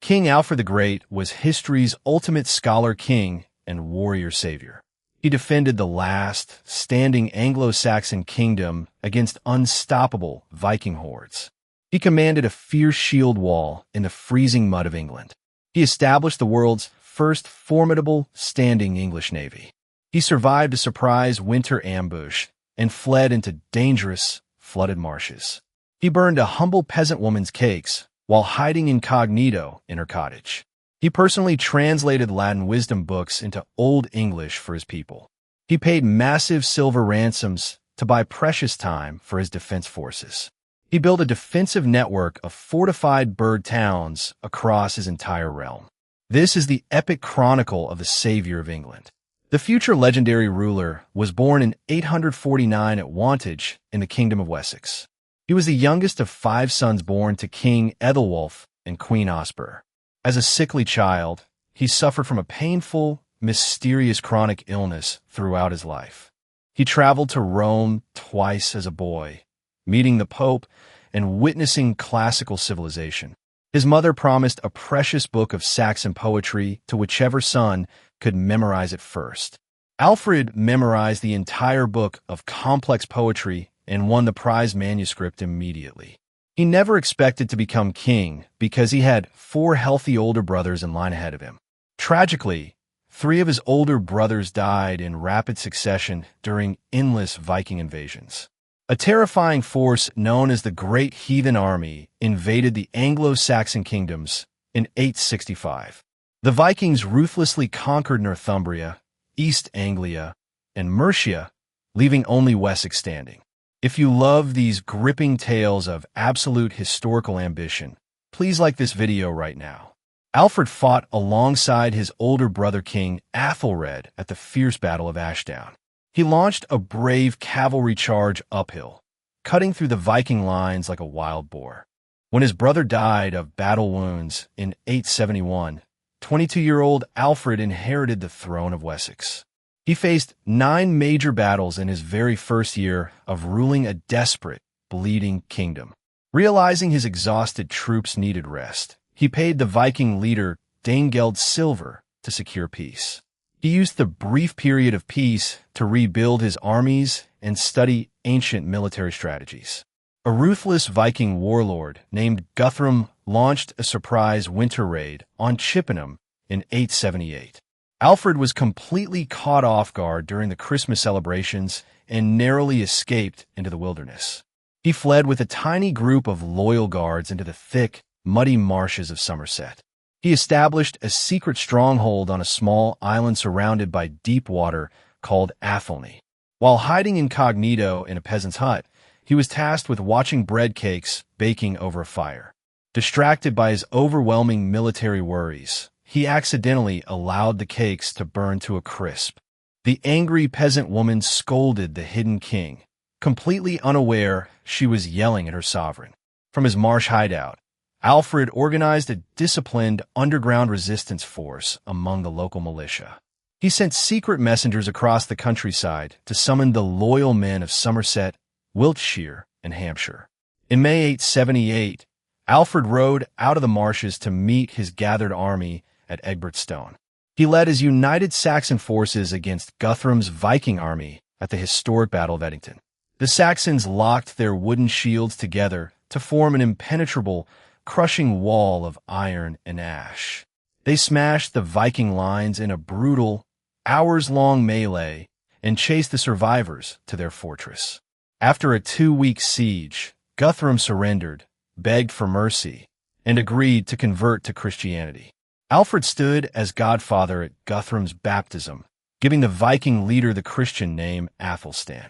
King Alfred the Great was history's ultimate scholar king and warrior savior. He defended the last standing Anglo-Saxon kingdom against unstoppable Viking hordes. He commanded a fierce shield wall in the freezing mud of England. He established the world's first formidable standing English navy. He survived a surprise winter ambush and fled into dangerous, flooded marshes. He burned a humble peasant woman's cakes while hiding incognito in her cottage. He personally translated Latin wisdom books into Old English for his people. He paid massive silver ransoms to buy precious time for his defense forces. He built a defensive network of fortified burh towns across his entire realm. This is the epic chronicle of the savior of England. The future legendary ruler was born in 849 at Wantage in the Kingdom of Wessex. He was the youngest of 5 sons born to King Ethelwulf and Queen Osburh. As a sickly child, he suffered from a painful, mysterious chronic illness throughout his life. He traveled to Rome twice as a boy, meeting the Pope and witnessing classical civilization. His mother promised a precious book of Saxon poetry to whichever son could memorize it first. Alfred memorized the entire book of complex poetry and won the prized manuscript immediately. He never expected to become king because he had 4 healthy older brothers in line ahead of him. Tragically, 3 of his older brothers died in rapid succession during endless Viking invasions. A terrifying force known as the Great Heathen Army invaded the Anglo-Saxon kingdoms in 865. The Vikings ruthlessly conquered Northumbria, East Anglia, and Mercia, leaving only Wessex standing. If you love these gripping tales of absolute historical ambition, please like this video right now. Alfred fought alongside his older brother King Athelred at the fierce Battle of Edington. He launched a brave cavalry charge uphill, cutting through the Viking lines like a wild boar. When his brother died of battle wounds in 871, 22-year-old Alfred inherited the throne of Wessex. He faced 9 major battles in his very first year of ruling a desperate, bleeding kingdom. Realizing his exhausted troops needed rest, he paid the Viking leader Danelaw silver to secure peace. He used the brief period of peace to rebuild his armies and study ancient military strategies. A ruthless Viking warlord named Guthrum launched a surprise winter raid on Chippenham in 878. Alfred was completely caught off guard during the Christmas celebrations and narrowly escaped into the wilderness. He fled with a tiny group of loyal guards into the thick, muddy marshes of Somerset. He established a secret stronghold on a small island surrounded by deep water called Athelney. While hiding incognito in a peasant's hut, he was tasked with watching bread cakes baking over a fire. Distracted by his overwhelming military worries, he accidentally allowed the cakes to burn to a crisp. The angry peasant woman scolded the hidden king, completely unaware she was yelling at her sovereign. From his marsh hideout, Alfred organized a disciplined underground resistance force among the local militia. He sent secret messengers across the countryside to summon the loyal men of Somerset, Wiltshire, and Hampshire. In May 878, Alfred rode out of the marshes to meet his gathered army at Egbertstone. He led his united Saxon forces against Guthrum's Viking army at the historic Battle of Edington. The Saxons locked their wooden shields together to form an impenetrable, crushing wall of iron and ash. They smashed the Viking lines in a brutal, hours-long melee and chased the survivors to their fortress. After a 2-week siege, Guthrum surrendered, begged for mercy, and agreed to convert to Christianity. Alfred stood as godfather at Guthrum's baptism, giving the Viking leader the Christian name Athelstan.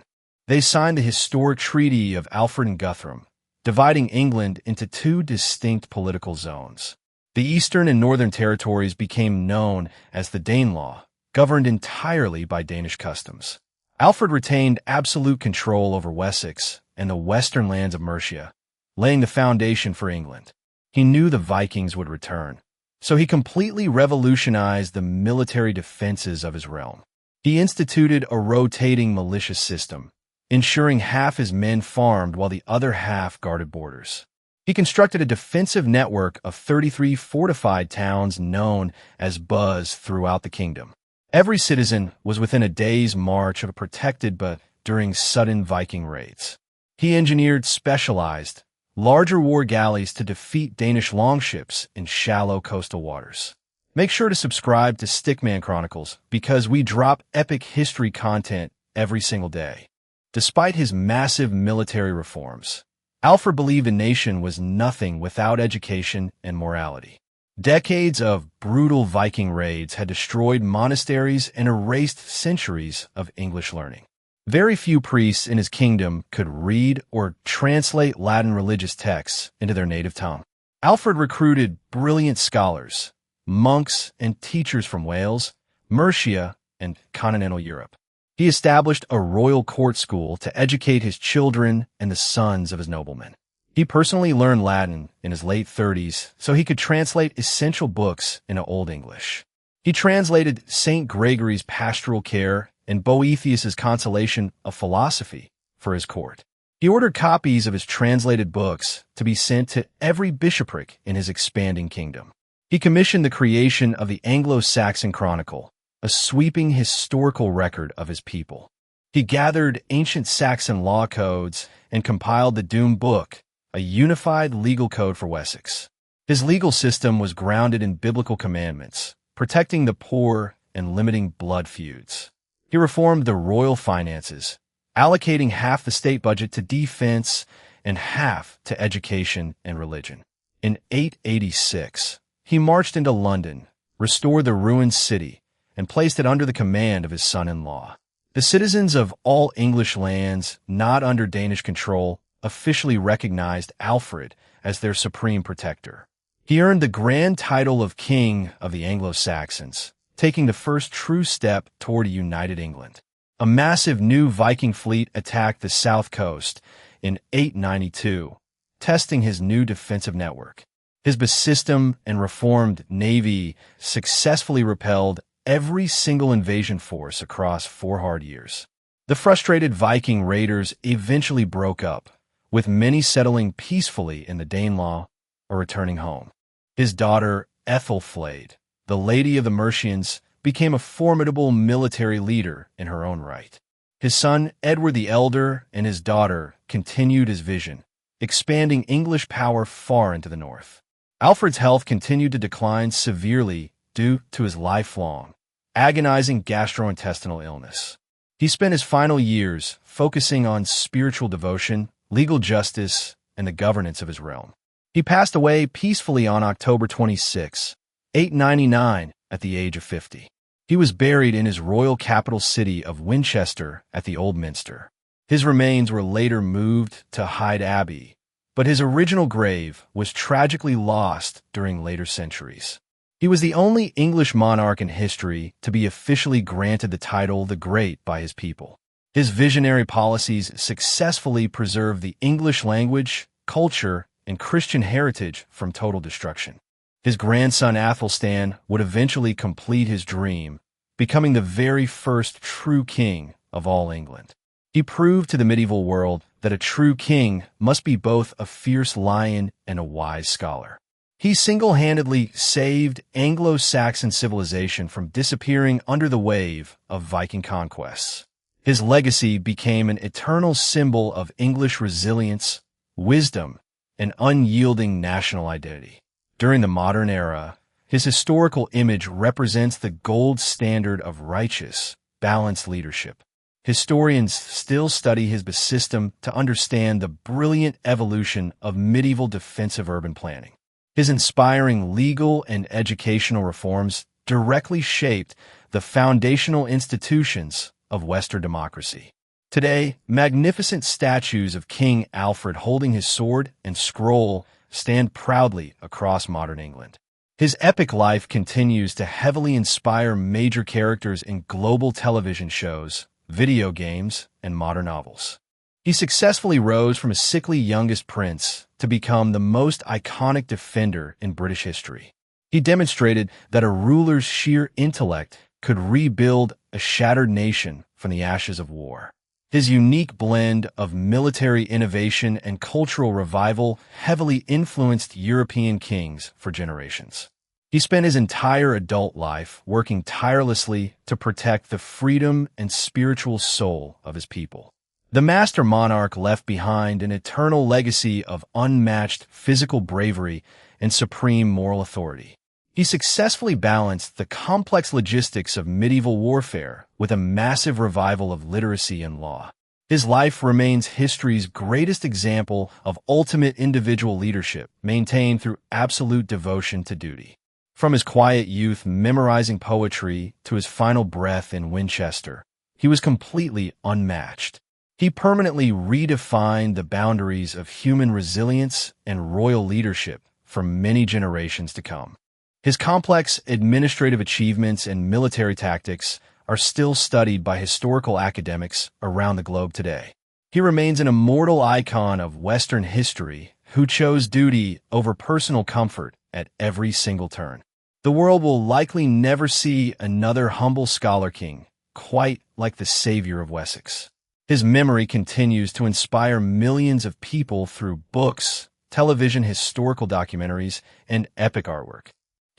They signed the historic Treaty of Alfred and Guthrum, dividing England into 2 distinct political zones. The eastern and northern territories became known as the Danelaw, governed entirely by Danish customs. Alfred retained absolute control over Wessex and the western lands of Mercia, laying the foundation for England. He knew the Vikings would return, so he completely revolutionized the military defenses of his realm. He instituted a rotating militia system, ensuring half his men farmed while the other half guarded borders. He constructed a defensive network of 33 fortified towns known as burhs throughout the kingdom. Every citizen was within a day's march of a protected but during sudden Viking raids. He engineered specialized, larger war galleys to defeat Danish longships in shallow coastal waters. Make sure to subscribe to Stickman Chronicles because we drop epic history content every single day. Despite his massive military reforms, Alfred believed a nation was nothing without education and morality. Decades of brutal Viking raids had destroyed monasteries and erased centuries of English learning. Very few priests in his kingdom could read or translate Latin religious texts into their native tongue. Alfred recruited brilliant scholars, monks, and teachers from Wales, Mercia, and continental Europe. He established a royal court school to educate his children and the sons of his noblemen. He personally learned Latin in his late 30s so he could translate essential books into Old English. He translated St. Gregory's Pastoral Care and Boethius's Consolation of Philosophy for his court. He ordered copies of his translated books to be sent to every bishopric in his expanding kingdom. He commissioned the creation of the Anglo-Saxon chronicle, a sweeping historical record of his people. He gathered ancient Saxon law codes and compiled the Doom Book, a unified legal code for Wessex. His legal system was grounded in biblical commandments, protecting the poor and limiting blood feuds. He reformed the royal finances, allocating half the state budget to defense and half to education and religion. In 886, he marched into London, restored the ruined city, and placed it under the command of his son-in-law. The citizens of all English lands not under Danish control officially recognized Alfred as their supreme protector. He earned the grand title of King of the Anglo-Saxons, taking the first true step toward a united England. A massive new Viking fleet attacked the south coast in 892, testing his new defensive network. His system and reformed navy successfully repelled every single invasion force across 4 hard years. The frustrated Viking raiders eventually broke up, with many settling peacefully in the Danelaw or returning home. His daughter, Ethelflaed, the Lady of the Mercians, became a formidable military leader in her own right. His son, Edward the Elder, and his daughter continued his vision, expanding English power far into the north. Alfred's health continued to decline severely due to his lifelong, agonizing gastrointestinal illness. He spent his final years focusing on spiritual devotion, legal justice, and the governance of his realm. He passed away peacefully on October 26, 899, at the age of 50. He was buried in his royal capital city of Winchester at the Old Minster. His remains were later moved to Hyde Abbey, but his original grave was tragically lost during later centuries. He was the only English monarch in history to be officially granted the title the Great by his people. His visionary policies successfully preserved the English language, culture, and Christian heritage from total destruction. His grandson Athelstan would eventually complete his dream, becoming the very first true king of all England. He proved to the medieval world that a true king must be both a fierce lion and a wise scholar. He single-handedly saved Anglo-Saxon civilization from disappearing under the wave of Viking conquests. His legacy became an eternal symbol of English resilience, wisdom, and unyielding national identity. During the modern era, his historical image represents the gold standard of righteous, balanced leadership. Historians still study his system to understand the brilliant evolution of medieval defensive urban planning. His inspiring legal and educational reforms directly shaped the foundational institutions of Western democracy. Today, magnificent statues of King Alfred holding his sword and scroll stand proudly across modern England. His epic life continues to heavily inspire major characters in global television shows, video games, and modern novels. He successfully rose from a sickly youngest prince to become the most iconic defender in British history. He demonstrated that a ruler's sheer intellect could rebuild a shattered nation from the ashes of war. His unique blend of military innovation and cultural revival heavily influenced European kings for generations. He spent his entire adult life working tirelessly to protect the freedom and spiritual soul of his people. The master monarch left behind an eternal legacy of unmatched physical bravery and supreme moral authority. He successfully balanced the complex logistics of medieval warfare with a massive revival of literacy and law. His life remains history's greatest example of ultimate individual leadership, maintained through absolute devotion to duty. From his quiet youth memorizing poetry to his final breath in Winchester, he was completely unmatched. He permanently redefined the boundaries of human resilience and royal leadership for many generations to come. His complex administrative achievements and military tactics are still studied by historical academics around the globe today. He remains an immortal icon of Western history who chose duty over personal comfort at every single turn. The world will likely never see another humble scholar king quite like the savior of Wessex. His memory continues to inspire millions of people through books, television historical documentaries, and epic artwork.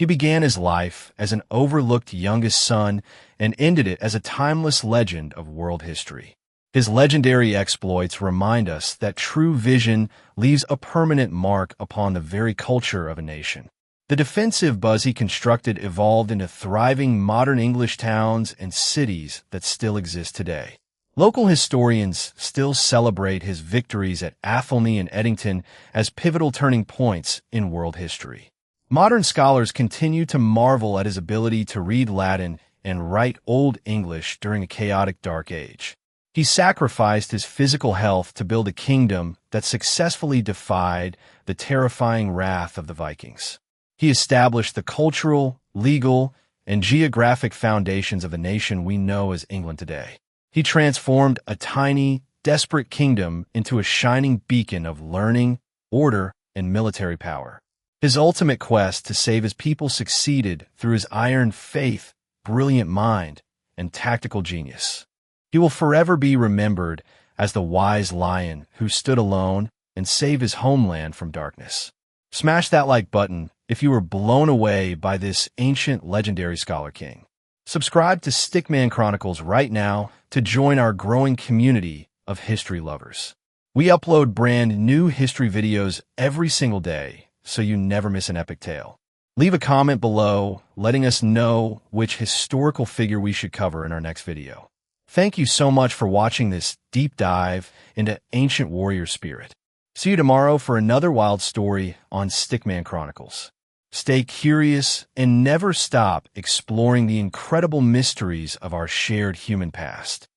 He began his life as an overlooked youngest son and ended it as a timeless legend of world history. His legendary exploits remind us that true vision leaves a permanent mark upon the very culture of a nation. The defensive burhs he constructed evolved into thriving modern English towns and cities that still exist today. Local historians still celebrate his victories at Athelney and Edington as pivotal turning points in world history. Modern scholars continue to marvel at his ability to read Latin and write Old English during a chaotic Dark Age. He sacrificed his physical health to build a kingdom that successfully defied the terrifying wrath of the Vikings. He established the cultural, legal, and geographic foundations of the nation we know as England today. He transformed a tiny, desperate kingdom into a shining beacon of learning, order, and military power. His ultimate quest to save his people succeeded through his iron faith, brilliant mind, and tactical genius. He will forever be remembered as the wise lion who stood alone and saved his homeland from darkness. Smash that like button if you were blown away by this ancient legendary scholar king. Subscribe to Stickman Chronicles right now to join our growing community of history lovers. We upload brand new history videos every single day, so you never miss an epic tale. Leave a comment below letting us know which historical figure we should cover in our next video. Thank you so much for watching this deep dive into ancient warrior spirit. See you tomorrow for another wild story on Stickman Chronicles. Stay curious and never stop exploring the incredible mysteries of our shared human past.